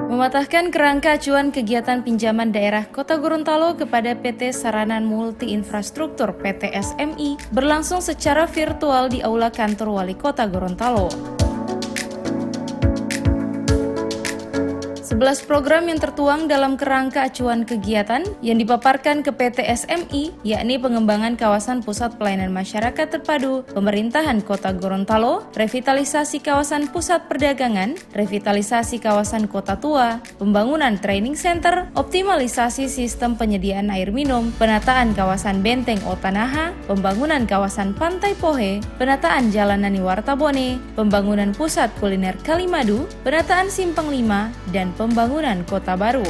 Mematahkan kerangka acuan kegiatan pinjaman daerah Kota Gorontalo kepada PT Sarana Multi Infrastruktur PT SMI berlangsung secara virtual di Aula Kantor Wali Kota Gorontalo. 11 program yang tertuang dalam kerangka acuan kegiatan yang dipaparkan ke PT SMI, yakni pengembangan kawasan pusat pelayanan masyarakat terpadu, pemerintahan Kota Gorontalo, revitalisasi kawasan pusat perdagangan, revitalisasi kawasan kota tua, pembangunan training center, optimalisasi sistem penyediaan air minum, penataan kawasan Benteng Otanaha, pembangunan kawasan Pantai Pohe, penataan Jalan Nani Wartabone, pembangunan pusat kuliner Kalimadu, penataan Simpang 5, dan pembangunan kota baru.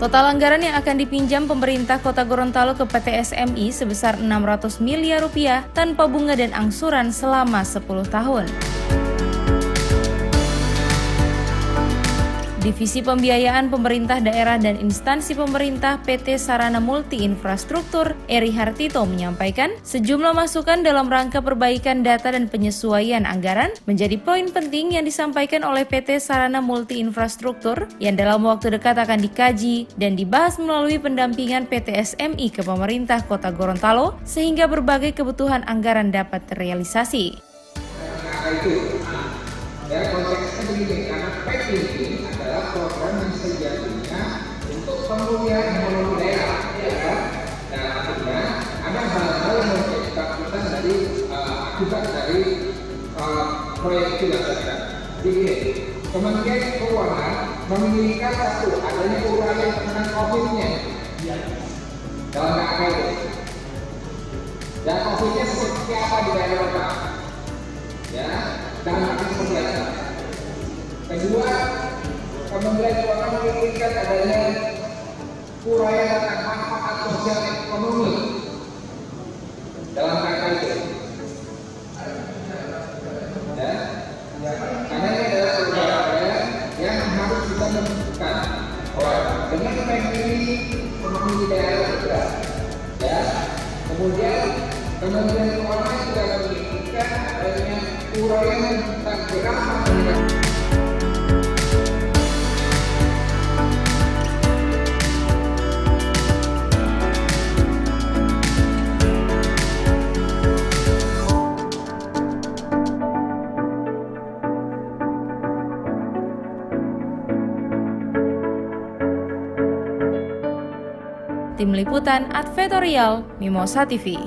Total anggaran yang akan dipinjam pemerintah Kota Gorontalo ke PT SMI sebesar 600 miliar rupiah tanpa bunga dan angsuran selama 10 tahun. Divisi Pembiayaan Pemerintah Daerah dan Instansi Pemerintah PT Sarana Multi Infrastruktur, Eri Hartito menyampaikan, sejumlah masukan dalam rangka perbaikan data dan penyesuaian anggaran menjadi poin penting yang disampaikan oleh PT Sarana Multi Infrastruktur yang dalam waktu dekat akan dikaji dan dibahas melalui pendampingan PT SMI ke pemerintah Kota Gorontalo sehingga berbagai kebutuhan anggaran dapat terrealisasi. Ya, konteksnya begini, karena PET ini adalah program yang sejatinya untuk pemulihan ekonomi daerah, ya kan? Dan artinya ada hal-hal yang menjadi ketakutan dari akibat dari proyek itu dilaksanakan. Jadi, Kementerian Keuangan menginginkan satu adanya uraian penanganan COVID-nya dalam KKP. Dan COVID-nya seperti apa di daerah Pak? Ya. Dan akan pembelajaran. Kedua, Kementerian Keuangan menginginkan adanya uraian tentang manfaat sosial ekonomi dalam rangka itu. Ya, karena ini adalah uraian yang harus kita menentukan bahwa dengan ini ekonomi di daerah juga. Ya, kemudian Kementerian Keuangan juga menginginkan adanya uraian tentang gerakan Tim Liputan Advertorial Mimosa TV.